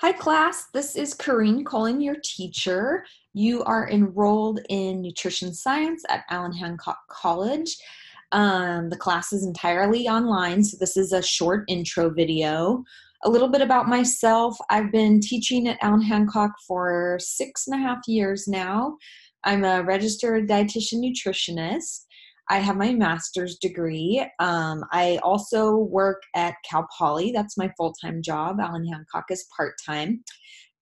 Hi class, this is Corrine calling your teacher. You are enrolled in nutrition science at Allen Hancock College. The class is entirely online, so this is a short intro video. A little bit about myself. I've been teaching at Allen Hancock for 6.5 years now. I'm a registered dietitian nutritionist. I have my master's degree. I also work at Cal Poly. That's my full-time job. Allen Hancock is part-time.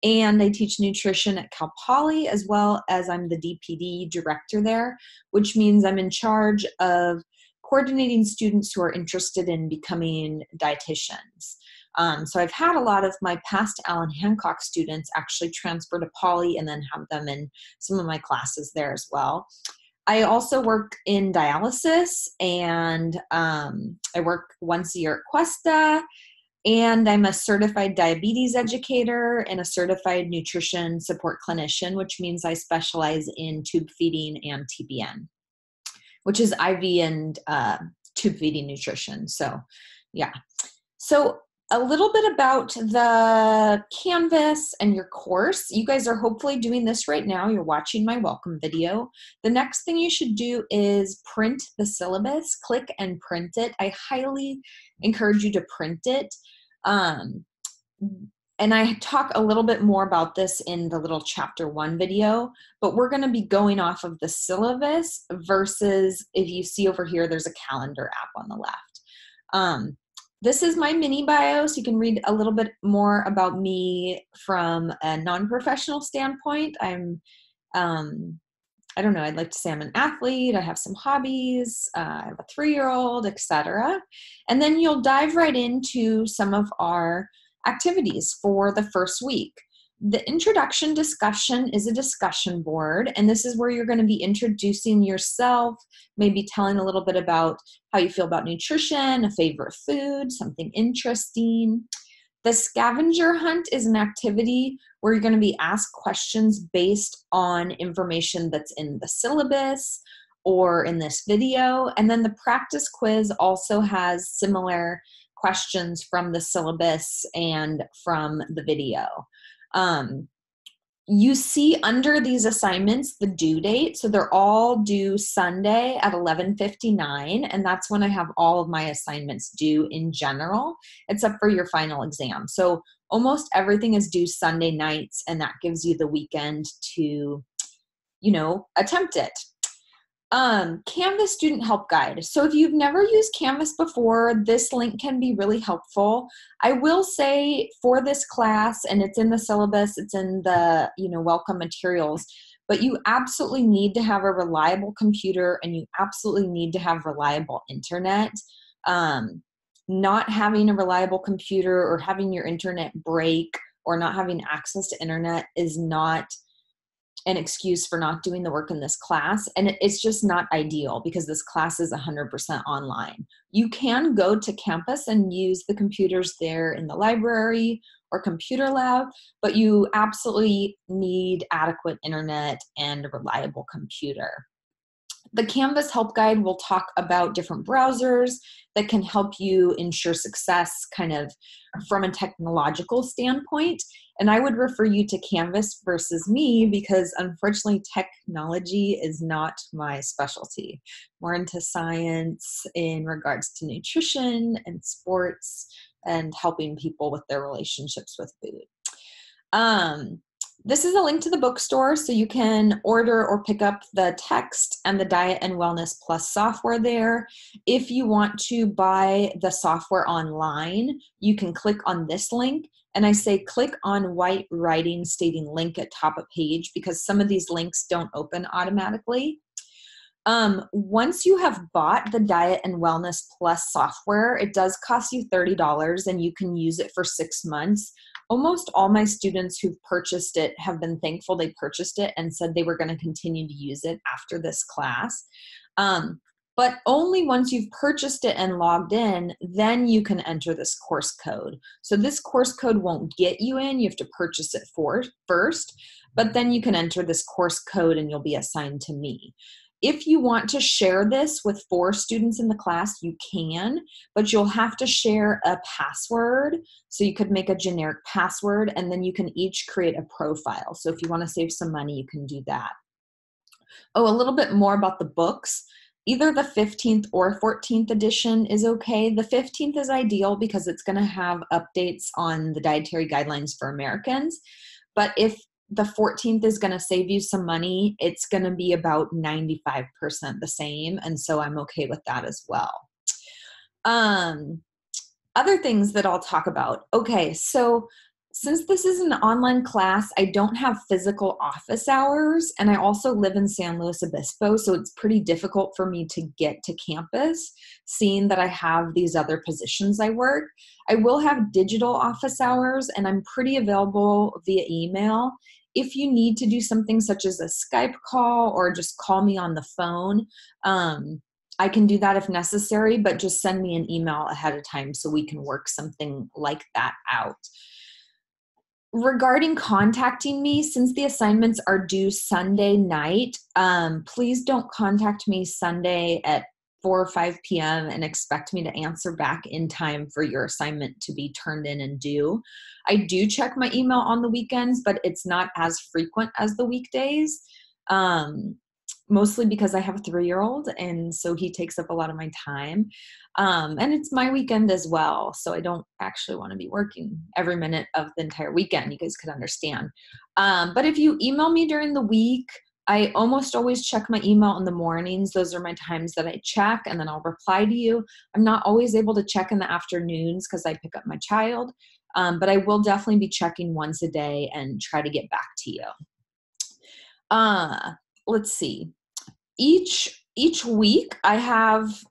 And I teach nutrition at Cal Poly, as well as I'm the DPD director there, which means I'm in charge of coordinating students who are interested in becoming dietitians. So I've had a lot of my past Allen Hancock students actually transfer to Poly and then have them in some of my classes there as well. I also work in dialysis, and I work once a year at Cuesta, and I'm a certified diabetes educator and a certified nutrition support clinician, which means I specialize in tube feeding and TBN, which is IV and tube feeding nutrition. So, yeah. So a little bit about the Canvas and your course. You guys are hopefully doing this right now. You're watching my welcome video. The next thing you should do is print the syllabus. Click and print it. I highly encourage you to print it. And I talk a little bit more about this in the little chapter 1 video, but we're going to be going off of the syllabus versus, if you see over here, there's a calendar app on the left. This is my mini bio, so you can read a little bit more about me from a non-professional standpoint. I don't know, I'd like to say I'm an athlete, I have some hobbies, I have a 3-year-old, etc. And then you'll dive right into some of our activities for the first week. The introduction discussion is a discussion board, and this is where you're going to be introducing yourself, maybe telling a little bit about how you feel about nutrition, a favorite food, something interesting. The scavenger hunt is an activity where you're going to be asked questions based on information that's in the syllabus or in this video. And then the practice quiz also has similar questions from the syllabus and from the video. You see under these assignments the due date, so they're all due Sunday at 11:59, and that's when I have all of my assignments due in general, except for your final exam. So almost everything is due Sunday nights, and that gives you the weekend to, attempt it. Canvas Student Help Guide. So if you've never used Canvas before, this link can be really helpful. I will say for this class, and it's in the syllabus, it's in the, welcome materials, but you absolutely need to have a reliable computer and you absolutely need to have reliable internet. Not having a reliable computer or having your internet break or not having access to internet is not an excuse for not doing the work in this class. And it's just not ideal because this class is 100% online. You can go to campus and use the computers there in the library or computer lab, but you absolutely need adequate internet and a reliable computer. The Canvas Help Guide will talk about different browsers that can help you ensure success kind of from a technological standpoint. And I would refer you to Canvas versus me because unfortunately technology is not my specialty. More into science in regards to nutrition and sports and helping people with their relationships with food. This is a link to the bookstore, so you can order or pick up the text and the Diet and Wellness Plus software there. If you want to buy the software online, you can click on this link, and I say click on white writing stating link at top of page because some of these links don't open automatically. Once you have bought the Diet and Wellness Plus software, it does cost you $30 and you can use it for 6 months. Almost all my students who've purchased it have been thankful they purchased it and said they were going to continue to use it after this class. But only once you've purchased it and logged in, then you can enter this course code. So this course code won't get you in. You have to purchase it first, but then you can enter this course code and you'll be assigned to me. If you want to share this with 4 students in the class, you can, but you'll have to share a password. So you could make a generic password, and then you can each create a profile. So if you want to save some money, you can do that. Oh, a little bit more about the books. Either the 15th or 14th edition is okay. The 15th is ideal because it's going to have updates on the dietary guidelines for Americans. But if the 14th is going to save you some money, it's going to be about 95% the same. And so I'm okay with that as well. Other things that I'll talk about. Okay, so since this is an online class, I don't have physical office hours, and I also live in San Luis Obispo, so it's pretty difficult for me to get to campus, seeing that I have these other positions I work. I will have digital office hours, and I'm pretty available via email. If you need to do something such as a Skype call or just call me on the phone, I can do that if necessary, but just send me an email ahead of time so we can work something like that out. Regarding contacting me, since the assignments are due Sunday night, please don't contact me Sunday at 4 or 5 p.m. and expect me to answer back in time for your assignment to be turned in and due. I do check my email on the weekends, but it's not as frequent as the weekdays. Mostly because I have a 3-year-old, and so he takes up a lot of my time. And it's my weekend as well, so I don't actually want to be working every minute of the entire weekend. You guys could understand. But if you email me during the week, I almost always check my email in the mornings. Those are my times that I check, and then I'll reply to you. I'm not always able to check in the afternoons because I pick up my child, but I will definitely be checking once a day and try to get back to you. Let's see. Each week I have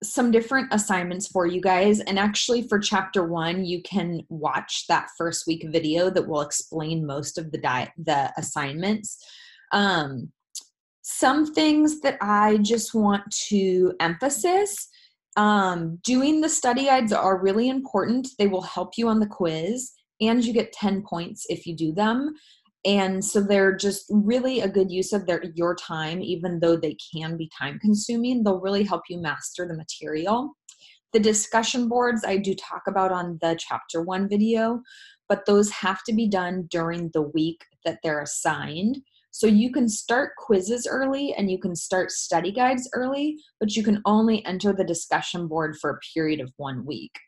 some different assignments for you guys, and actually for chapter 1 you can watch that first week video that will explain most of the assignments. Some things that I just want to emphasize, doing the study guides are really important. They will help you on the quiz, and you get 10 points if you do them. And so they're just really a good use of your time, even though they can be time consuming. They'll really help you master the material. The discussion boards I do talk about on the chapter 1 video, but those have to be done during the week that they're assigned. So you can start quizzes early and you can start study guides early, but you can only enter the discussion board for a period of 1 week.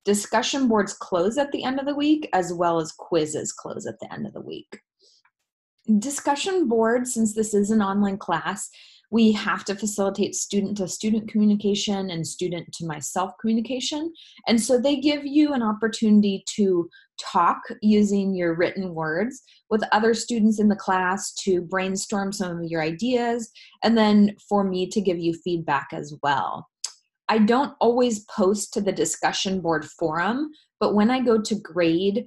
Discussion boards close at the end of the week, as well as quizzes close at the end of the week. Discussion boards, since this is an online class, we have to facilitate student-to-student communication and student-to-myself communication. And so they give you an opportunity to talk using your written words with other students in the class, to brainstorm some of your ideas, and then for me to give you feedback as well. I don't always post to the discussion board forum, but when I go to grade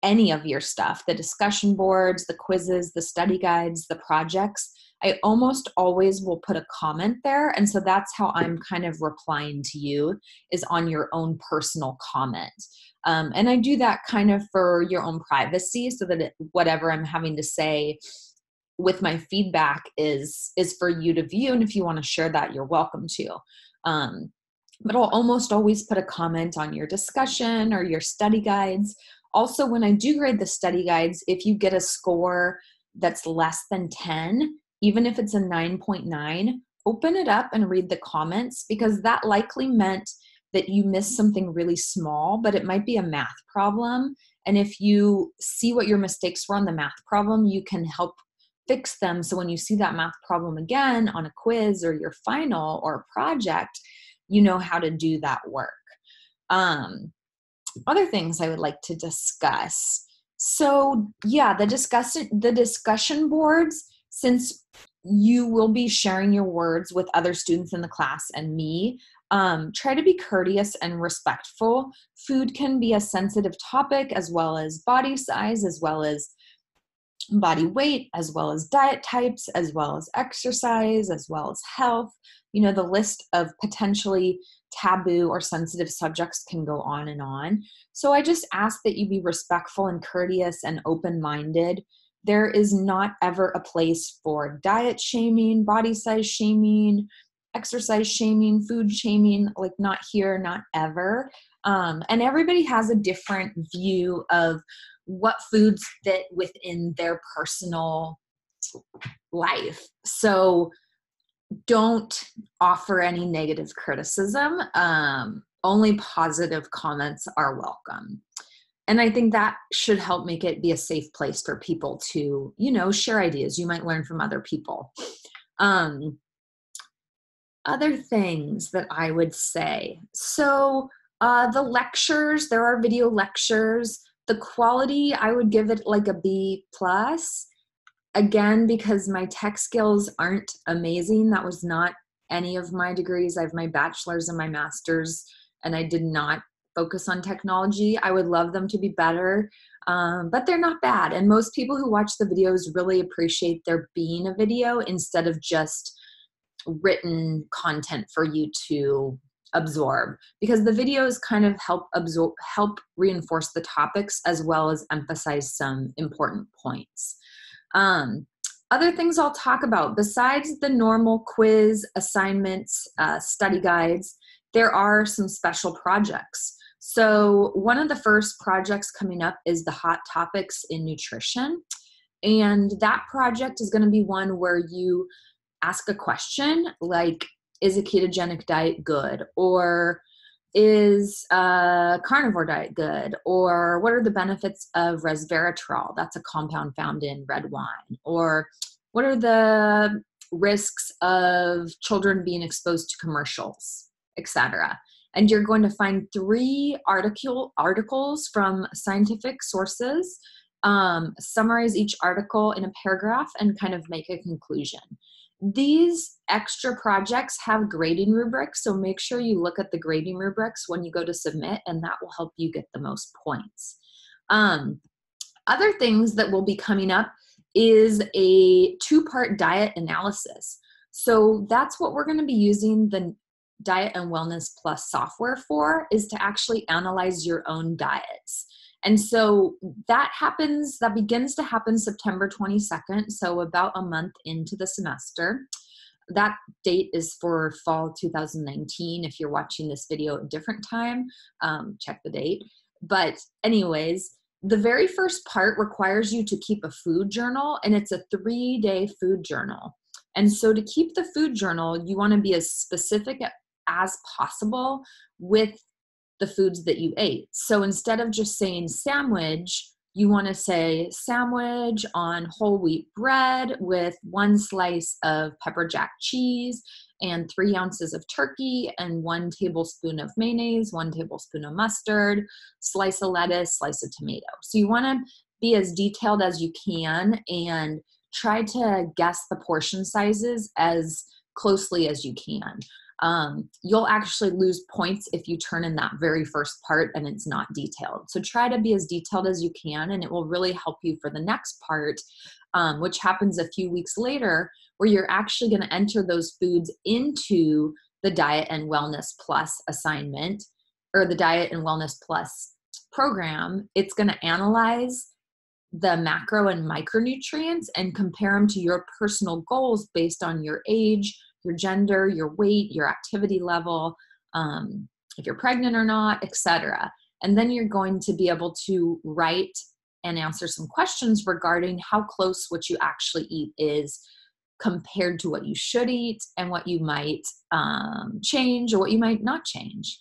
any of your stuff, the discussion boards, the quizzes, the study guides, the projects, I almost always will put a comment there. And so that's how I'm kind of replying to you, is on your own personal comment. And I do that kind of for your own privacy, so that whatever I'm having to say with my feedback is for you to view. And if you want to share that, you're welcome to. But I'll almost always put a comment on your discussion or your study guides. Also, when I do grade the study guides, if you get a score that's less than 10, even if it's a 9.9, open it up and read the comments, because that likely meant that you missed something really small, but it might be a math problem. And if you see what your mistakes were on the math problem, you can help fix them. So when you see that math problem again on a quiz or your final or a project, you know how to do that work. Other things I would like to discuss. So yeah, the discussion boards, since you will be sharing your words with other students in the class and me, try to be courteous and respectful. Food can be a sensitive topic, as well as body size, as well as body weight, as well as diet types, as well as exercise, as well as health. You know, the list of potentially taboo or sensitive subjects can go on and on. So I just ask that you be respectful and courteous and open-minded There is not ever a place for diet shaming, body size shaming, exercise shaming, food shaming, like not here, not ever. And everybody has a different view of what foods fit within their personal life. So don't offer any negative criticism. Only positive comments are welcome. And I think that should help make it be a safe place for people to, share ideas. You might learn from other people. Other things that I would say. So the lectures, there are video lectures. The quality, I would give it like a B+. Again, because my tech skills aren't amazing. That was not any of my degrees. I have my bachelor's and my master's, and I did not focus on technology. I would love them to be better, but they're not bad. And most people who watch the videos really appreciate there being a video instead of just written content for you to absorb, because the videos kind of help reinforce the topics as well as emphasize some important points. Other things I'll talk about besides the normal quiz, assignments, study guides, there are some special projects. So one of the first projects coming up is the hot topics in nutrition. And that project is going to be one where you ask a question like, is a ketogenic diet good? Or is a carnivore diet good? Or what are the benefits of resveratrol? That's a compound found in red wine. Or what are the risks of children being exposed to commercials, etc.? And you're going to find 3 articles from scientific sources, summarize each article in a paragraph, and kind of make a conclusion. These extra projects have grading rubrics, so make sure you look at the grading rubrics when you go to submit, and that will help you get the most points. Other things that will be coming up is a 2-part diet analysis. So that's what we're going to be using the Diet and Wellness Plus software for, is to actually analyze your own diets. And so that begins to happen September 22nd, so about a month into the semester. That date is for fall 2019. If you're watching this video at a different time, check the date. But anyways, the very first part requires you to keep a food journal, and it's a 3-day food journal. And so to keep the food journal, you want to be as specific as possible with the foods that you ate. So instead of just saying sandwich, you want to say sandwich on whole wheat bread with 1 slice of pepper jack cheese and 3 ounces of turkey and 1 tablespoon of mayonnaise, 1 tablespoon of mustard, slice of lettuce, slice of tomato. So you want to be as detailed as you can and try to guess the portion sizes as closely as you can. You'll actually lose points if you turn in that very first part and it's not detailed. So try to be as detailed as you can, and it will really help you for the next part, which happens a few weeks later, where you're actually going to enter those foods into the Diet and Wellness Plus assignment, or the Diet and Wellness Plus program. It's going to analyze the macro and micronutrients and compare them to your personal goals based on your age, your gender, your weight, your activity level, if you're pregnant or not, etc. And then you're going to be able to write and answer some questions regarding how close what you actually eat is compared to what you should eat, and what you might change or what you might not change.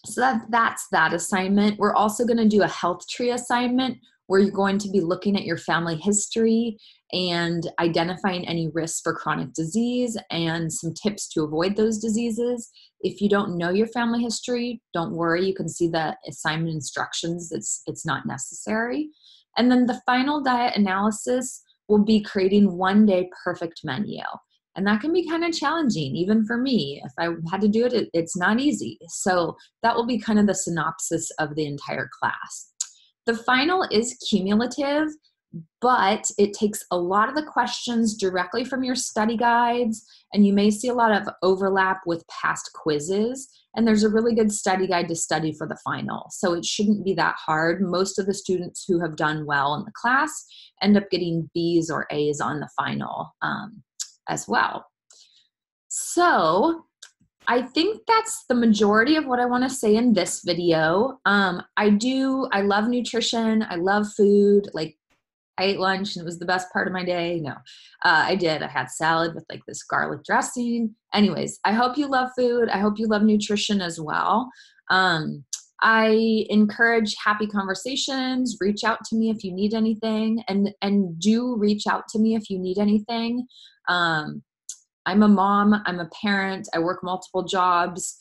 So that's that assignment. We're also going to do a health tree assignment where you're going to be looking at your family history and identifying any risks for chronic disease and some tips to avoid those diseases. If you don't know your family history, don't worry. You can see the assignment instructions. It's not necessary. And then the final diet analysis will be creating 1-day perfect menu. And that can be kind of challenging, even for me. If I had to do it, it's not easy. So that will be kind of the synopsis of the entire class. The final is cumulative. but it takes a lot of the questions directly from your study guides, and you may see a lot of overlap with past quizzes, and there's a really good study guide to study for the final. So it shouldn't be that hard. Most of the students who have done well in the class end up getting B's or A's on the final as well. So I think that's the majority of what I want to say in this video. I love nutrition. I love food. Like, I ate lunch and it was the best part of my day. No, I did. I had salad with like this garlic dressing. Anyways, I hope you love food. I hope you love nutrition as well. I encourage happy conversations. Reach out to me if you need anything, and do reach out to me if you need anything. I'm a mom, I'm a parent, I work multiple jobs.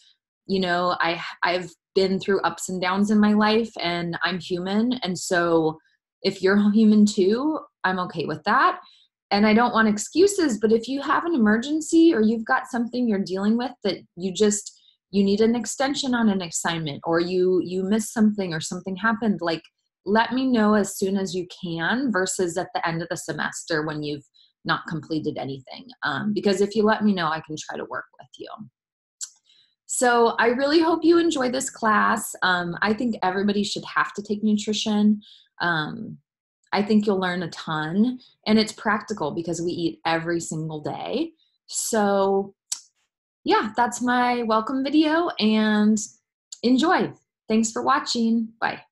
You know, I've been through ups and downs in my life, and I'm human. And so if you're human too, I'm okay with that. And I don't want excuses, but if you have an emergency or you've got something you're dealing with that you need an extension on an assignment, or you missed something or something happened, like, let me know as soon as you can versus at the end of the semester when you've not completed anything. Because if you let me know, I can try to work with you. So I really hope you enjoy this class. I think everybody should have to take nutrition. I think you'll learn a ton, and it's practical because we eat every single day. So yeah, that's my welcome video, and enjoy. Thanks for watching. Bye.